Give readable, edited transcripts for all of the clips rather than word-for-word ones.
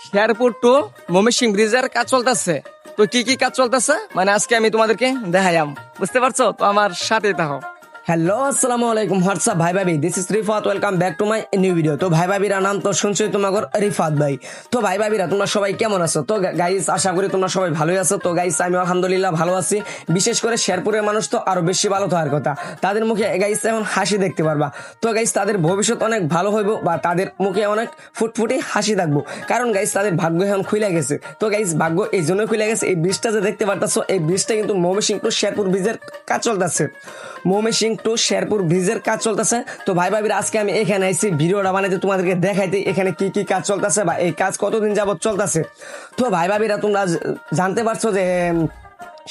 Sherpur two Mymensingh ব্রিজের কাজ চলতেছে। তো কি কি কাজ চলতেছে মানে আজকে আমি তোমাদেরকে দেখাইলাম, বুঝতে পারছো? তো আমার সাথে থাকো। হ্যালো, আসসালামু আলাইকুম, হোয়াটসঅ্যাপ ভাই ভাবি, this is Rifat, welcome back to my new video. তো ভাই ভাবিরা নাম তো শুনছো তোমাদের রিফাত ভাই। তো ভাই ভাবিরা তোমরা সবাই কেমন আছো? তো গাইস আশা করি তোমরা সবাই ভালোই আছো। তো গাইস আমি আলহামদুলিল্লাহ ভালো আছি। বিশেষ করে শেরপুরের মানুষ তো আরো বেশি ভালো থাকার কথা, তাদের মুখে গাইস এখন হাসি দেখতে পারবা। তো গাইস তাদের ভবিষ্যৎ অনেক ভালো হইব বা তাদের মুখে অনেক ফুটফুটে হাসি থাকবো, কারণ গাইস তাদের ভাগ্য এখন খুলে গেছে। তো গাইস ভাগ্য এই জন্য খুলে গেছে, এই ব্রিজটা যে দেখতে পারতেছো এই ব্রিজটা কিন্তু ময়মনসিংহ টু শেরপুর ব্রিজের কাজ চলতেছে। ময়মনসিংহ টু শেরপুর ব্রিজের কাজ চলতেছে। তো ভাই ভাবির আজকে আমি এখানে আইছি ভিডিওটা বানাইতে তোমাদেরকে দেখাইতে এখানে কি কি কাজ চলতেছে বা এই কাজ কতদিন যাবত চলতেছে। তো ভাই ভাবিরা তোমরা জানতে পারছো যে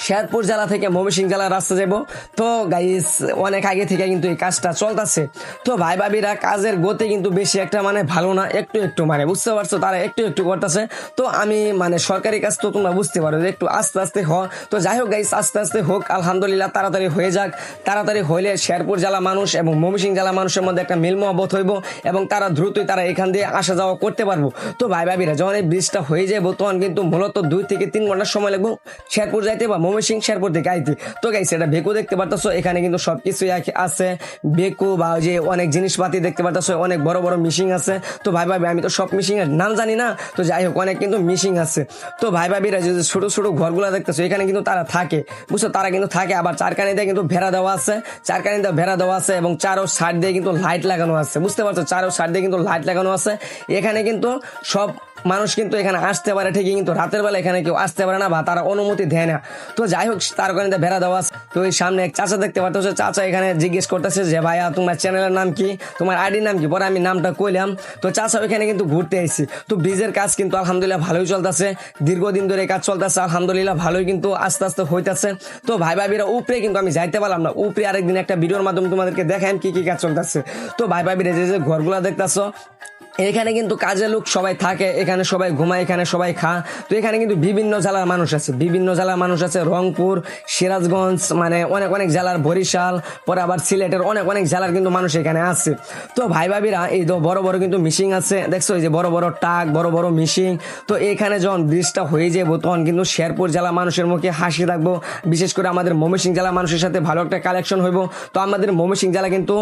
শেরপুর জেলা থেকে ময়মনসিংহ জেলার রাস্তা যাব। তো গাইস অনেক আগে থেকে কিন্তু এই কাজটা চলতেছে। তো ভাই ভাবিরা কাজের গতি কিন্তু বেশি একটা মানে ভালো না, একটু একটু মানে বুঝতে পারছো তারা একটু একটু করতেছে। তো আমি মানে সরকারি কাজ তো তোমরা বুঝতে পারো যে একটু আস্তে আস্তে হয়। তো যাই হোক গাইস আস্তে আস্তে হোক, আলহামদুলিল্লাহ তাড়াতাড়ি হয়ে যাক। তাড়াতাড়ি হইলে শেরপুর জেলা মানুষ এবং ময়মনসিংহ জেলা মানুষের মধ্যে একটা মিল মহব্বত হইব এবং তারা দ্রুতই তারা এখান দিয়ে আসা যাওয়া করতে পারবো। তো ভাই ভাবিরা যখন এই ব্রিজটা হয়ে যাবো তখন কিন্তু মূলত 2 থেকে 3 ঘন্টার সময় লাগবে শেরপুর যাইতে বা ময়মনসিংহ শেরপুর থেকে আইতে। তো গাইস এটা বেকু দেখতে পারতেছো, এখানে কিন্তু সবকিছুই আছে। বেকু বা যে অনেক জিনিসপাতি দেখতে পারতেছো, অনেক বড় বড় মিশিং আছে। তো ভাই ভাবি আমি তো সব মিশিং এর নাম জানি না, তো যাই হোক অনেক কিন্তু মিশিং আছে। তো ভাই ভাবিরা যে ছোট ছোট ঘরগুলো দেখতেছো এখানে কিন্তু তারা থাকে, বুঝছো? তারা কিন্তু থাকে। আবার চারকানি দিয়ে কিন্তু ভেড়া দেওয়া আছে, চারকানি দিয়ে ভেড়া দেওয়া আছে এবং চারো সাইড দিয়ে কিন্তু লাইট লাগানো আছে, বুঝতে পারছো? চারো সাইড দিয়ে কিন্তু লাইট লাগানো আছে। এখানে কিন্তু সব মানুষ কিন্তু এখানে আসতে পারে ঠিকই, কিন্তু রাতের বেলা এখানে কেউ আসতে পারে না বা তারা অনুমতি দেয় না। তো যাই হোক তার কারণে ভেড়া দেওয়া আছে। তো এই সামনে এক চাচা দেখতে পারতো, চাচা এখানে জিজ্ঞেস করতেছে যে ভাইয়া তোমার চ্যানেলের নাম কি, তোমার আইডির নাম কি? পরে আমি নামটা কইলাম। তো চাচা ওইখানে কিন্তু ঘুরতে আইছি। তো ব্রিজের কাজ কিন্তু আলহামদুলিল্লাহ ভালোই চলতেছে, দীর্ঘদিন ধরে কাজ চলতেছে, আলহামদুলিল্লাহ ভালোই কিন্তু আস্তে আস্তে হইতেছে। তো ভাই ভাবিরা উপরে কিন্তু আমি যাইতে পারলাম না, উপরে আরেকদিন একটা ভিডিওর মাধ্যমে তোমাদেরকে দেখাম কি কি কাজ চলতেছে। তো ভাই ভাবিরা যে যে ঘরগুলা দেখতেছো এখানে কিন্তু কাজের লোক সবাই থাকে, এখানে সবাই ঘুমায়, এখানে সবাই খায়। তো এখানে কিন্তু বিভিন্ন জেলার মানুষ আছে, বিভিন্ন জেলার মানুষ আছে, রংপুর, সিরাজগঞ্জ, মানে অনেক অনেক জেলার, বরিশাল, পরে আবার সিলেটের অনেক অনেক জেলার কিন্তু মানুষ এখানে আছে। তো ভাই ভাবিরা এই তো বড় বড় কিন্তু মিশিং আছে, দেখছো এই যে বড় বড় টাক, বড় বড় মিশিং। তো এখানে যখন ব্রিজটা হয়ে যাবো তখন কিন্তু শেরপুর জেলা মানুষের মুখে হাসি থাকবো, বিশেষ করে আমাদের ময়মনসিংহ জেলা মানুষের সাথে ভালো একটা কালেকশন হইব। তো আমাদের ময়মনসিংহ জেলা কিন্তু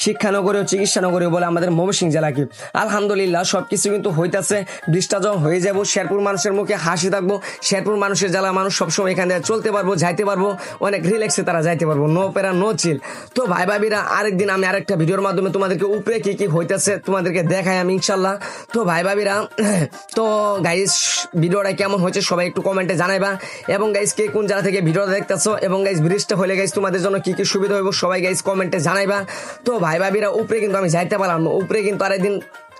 শিক্ষানগরী ও চিকিৎসানগরী বলে আমাদের ময়মনসিংহ জেলাকে আলহামদুলিল্লাহ সবকিছু কিন্তু হইতেছে। ব্রিজটা যখন হয়ে যাবো শেরপুর মানুষের মুখে হাসি থাকবো, শেরপুর মানুষের জেলা মানুষ সবসময় এখানে চলতে পারবো, যাইতে পারবো, অনেক রিল্যাক্সে তারা যাইতে পারবো, নো প্যারা নো চিল। তো ভাই ভাবিরা আরেকদিন আমি আরেকটা ভিডিওর মাধ্যমে তোমাদেরকে উপরে কি কি হইতেছে তোমাদেরকে দেখাই আমি ইনশাল্লাহ। তো ভাই ভাবিরা তো গাইস ভিডিওটা কেমন হয়েছে সবাই একটু কমেন্টে জানাইবা, এবং গাইস কে কোন জায়গা থেকে ভিডিওটা দেখতেছো এবং গাইস ব্রিজটা হলে গাইস তোমাদের জন্য কি কি সুবিধা হইব সবাই গাইস কমেন্টে জানাইবা। তো ভাই ভাবিরা উপরে কিন্তু আমি যাইতে পারলাম না, উপরে কিন্তু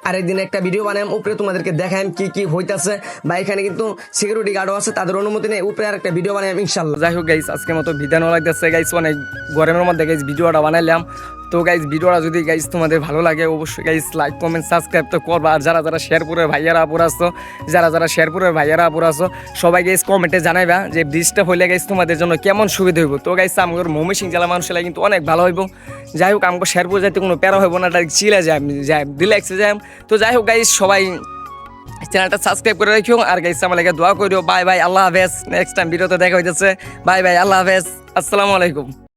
আরেকদিন একটা ভিডিও বানাম, উপরে তোমাদেরকে দেখাম কি কি হইতাছে বা এখানে কিন্তু সিকিউরিটি গার্ডও আছে, তাদের অনুমতি নেই, উপরে আরেকটা ভিডিও বানাম ইনশাল্লাহ। যাই হোক গাইস আজকের মতো বিদায় নেওয়া লাগতেছে গাইস, অনেক গরমের মধ্যে গাইস ভিডিওটা বানাইলাম। তো গাইস ভিডিওটা যদি গাইস তোমাদের ভালো লাগে অবশ্যই গাইস লাইক কমেন্ট সাবস্ক্রাইব তো করবা। আর যারা যারা শেরপুরের ভাইয়ারা আপুর আসছো, যারা শেরপুরের ভাইয়ারা আপুর আসছো সবাই গাইস কমেন্টে জানাইবা যে ব্রিজটা হইলে গাইস তোমাদের জন্য কেমন সুবিধা হইব। তো গাইস আমাদের ময়মনসিংহ জেলা মানুষের কিন্তু অনেক ভালো হইব। যাই হোক আমাকে শেরপুর যাইতে কোনো প্যারা হইব না, ডাইরেক্ট চিলে যাই রিল্যাক্সে যাই। তো যাই হোক গাইস সবাই চ্যানেলটা সাবস্ক্রাইব করে রাখিও আর গাইস আমার লাগে দোয়া করিও। বাই বাই, আল্লাহ হাফেজ, নেক্সট টাইম ভিডিওতে দেখা হইতেছে। বাই বাই, আল্লাহ হাফেজ, আসসালামু আলাইকুম।